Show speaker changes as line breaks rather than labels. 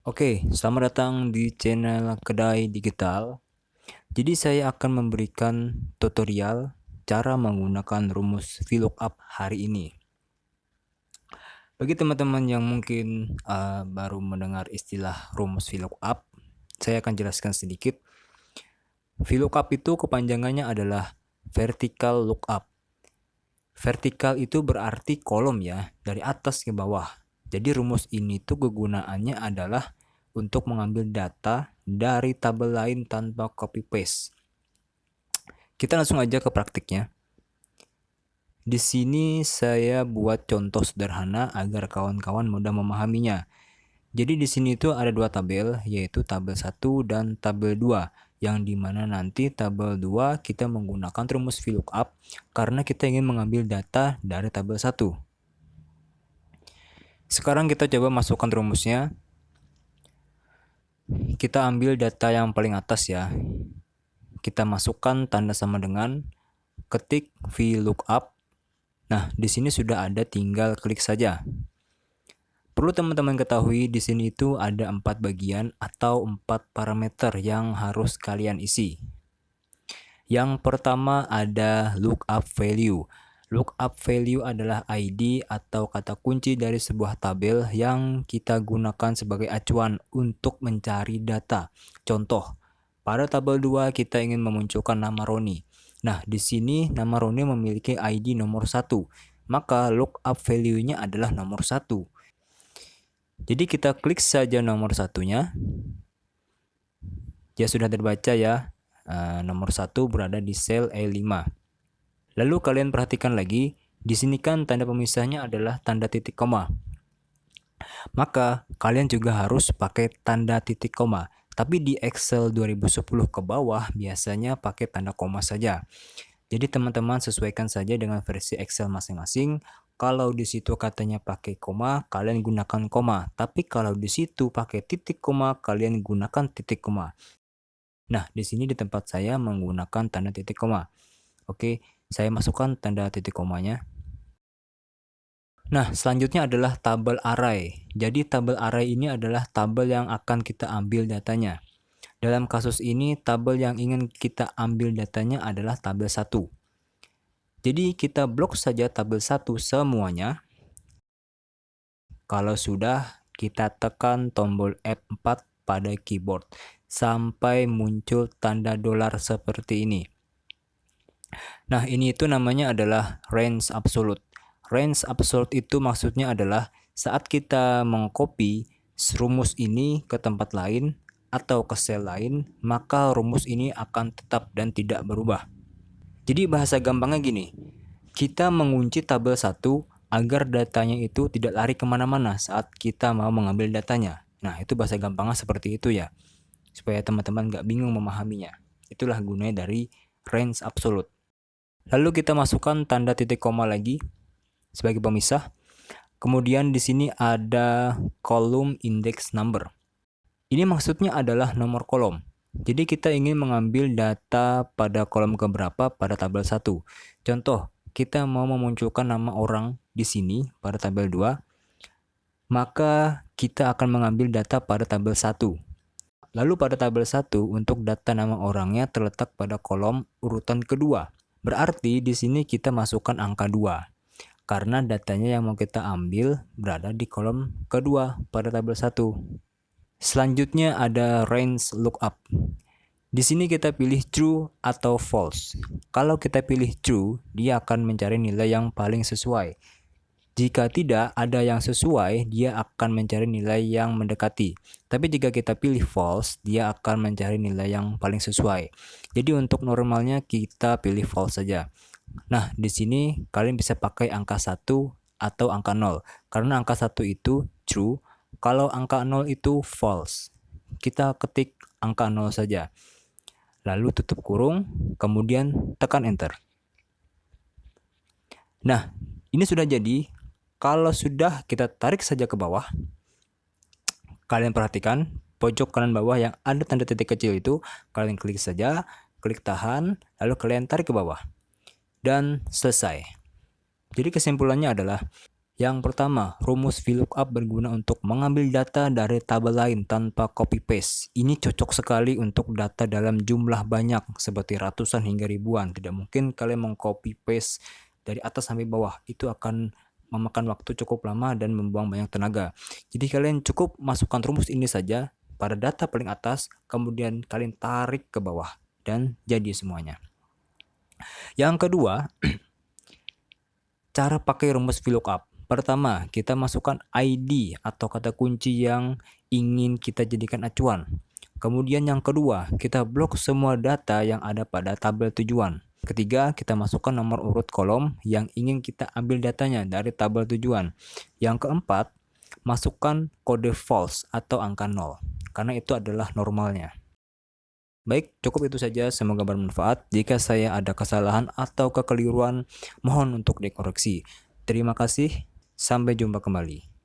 Oke, selamat datang di channel Kedai Digital. Jadi saya akan memberikan tutorial cara menggunakan rumus VLOOKUP hari ini. Bagi teman-teman yang mungkin baru mendengar istilah rumus VLOOKUP, saya akan jelaskan sedikit. VLOOKUP itu kepanjangannya adalah vertical lookup. Vertikal itu berarti kolom ya, dari atas ke bawah. Jadi rumus ini tuh kegunaannya adalah untuk mengambil data dari tabel lain tanpa copy paste. Kita langsung aja ke praktiknya. Di sini saya buat contoh sederhana agar kawan-kawan mudah memahaminya. Jadi di sini itu ada dua tabel, yaitu tabel 1 dan tabel 2, yang dimana nanti tabel 2 kita menggunakan rumus VLOOKUP karena kita ingin mengambil data dari tabel 1. Sekarang kita coba masukkan rumusnya. Kita ambil data yang paling atas ya. Kita masukkan tanda sama dengan, ketik VLOOKUP. Nah, di sini sudah ada, tinggal klik saja. Perlu teman-teman ketahui di sini itu ada 4 bagian atau 4 parameter yang harus kalian isi. Yang pertama ada lookup value. Lookup value adalah ID atau kata kunci dari sebuah tabel yang kita gunakan sebagai acuan untuk mencari data. Contoh, pada tabel 2 kita ingin memunculkan nama Roni. Nah, di sini nama Roni memiliki ID nomor 1, maka lookup value-nya adalah nomor 1. Jadi kita klik saja nomor satunya. Ya sudah terbaca ya, nomor 1 berada di sel E5. Lalu kalian perhatikan lagi, di sini kan tanda pemisahnya adalah tanda titik koma. Maka kalian juga harus pakai tanda titik koma. Tapi di Excel 2010 ke bawah biasanya pakai tanda koma saja. Jadi teman-teman sesuaikan saja dengan versi Excel masing-masing. Kalau di situ katanya pakai koma, kalian gunakan koma. Tapi kalau di situ pakai titik koma, kalian gunakan titik koma. Nah, di sini di tempat saya menggunakan tanda titik koma. Oke, saya masukkan tanda titik komanya. Nah, selanjutnya adalah tabel array. Jadi tabel array ini adalah tabel yang akan kita ambil datanya. Dalam kasus ini, tabel yang ingin kita ambil datanya adalah tabel 1. Jadi kita blok saja tabel 1 semuanya. Kalau sudah, kita tekan tombol F4 pada keyboard sampai muncul tanda dolar seperti ini. Nah, ini itu namanya adalah range absolute. Range absolute itu maksudnya adalah saat kita mengcopy rumus ini ke tempat lain atau ke sel lain, maka rumus ini akan tetap dan tidak berubah. Jadi bahasa gampangnya gini, kita mengunci tabel 1 agar datanya itu tidak lari kemana-mana saat kita mau mengambil datanya. Nah, itu bahasa gampangnya seperti itu ya, supaya teman-teman nggak bingung memahaminya. Itulah gunanya dari range absolute. Lalu kita masukkan tanda titik koma lagi sebagai pemisah. Kemudian di sini ada kolom index number. Ini maksudnya adalah nomor kolom. Jadi kita ingin mengambil data pada kolom keberapa pada tabel 1. Contoh, kita mau memunculkan nama orang di sini pada tabel 2, maka kita akan mengambil data pada tabel 1. Lalu pada tabel 1 untuk data nama orangnya terletak pada kolom urutan kedua. Berarti di sini kita masukkan angka 2. Karena datanya yang mau kita ambil berada di kolom kedua pada tabel 1. Selanjutnya ada range lookup. Di sini kita pilih true atau false. Kalau kita pilih true, dia akan mencari nilai yang paling sesuai. Jika tidak ada yang sesuai, dia akan mencari nilai yang mendekati. Tapi jika kita pilih false, dia akan mencari nilai yang paling sesuai. Jadi untuk normalnya kita pilih false saja. Nah, di sini kalian bisa pakai angka 1 atau angka 0. Karena angka 1 itu true, kalau angka 0 itu false. Kita ketik angka 0 saja. Lalu tutup kurung, kemudian tekan enter. Nah, ini sudah jadi. Kalau sudah, kita tarik saja ke bawah. Kalian perhatikan pojok kanan bawah yang ada tanda titik kecil itu, kalian klik saja, klik tahan, lalu kalian tarik ke bawah. Dan selesai. Jadi kesimpulannya adalah Yang pertama, rumus VLOOKUP berguna untuk mengambil data dari tabel lain tanpa copy paste. Ini cocok sekali untuk data dalam jumlah banyak seperti ratusan hingga ribuan. Tidak mungkin kalian mengcopy paste dari atas sampai bawah. Itu akan memakan waktu cukup lama dan membuang banyak tenaga. Jadi kalian cukup masukkan rumus ini saja pada data paling atas, kemudian kalian tarik ke bawah dan jadi semuanya. Yang kedua, cara pakai rumus VLOOKUP. Pertama, kita masukkan ID atau kata kunci yang ingin kita jadikan acuan. Kemudian yang kedua, kita blok semua data yang ada pada tabel tujuan. Ketiga, kita masukkan nomor urut kolom yang ingin kita ambil datanya dari tabel tujuan. Yang keempat, masukkan kode false atau angka 0, karena itu adalah normalnya. Baik, cukup itu saja. Semoga bermanfaat. Jika saya ada kesalahan atau kekeliruan, mohon untuk dikoreksi. Terima kasih. Sampai jumpa kembali.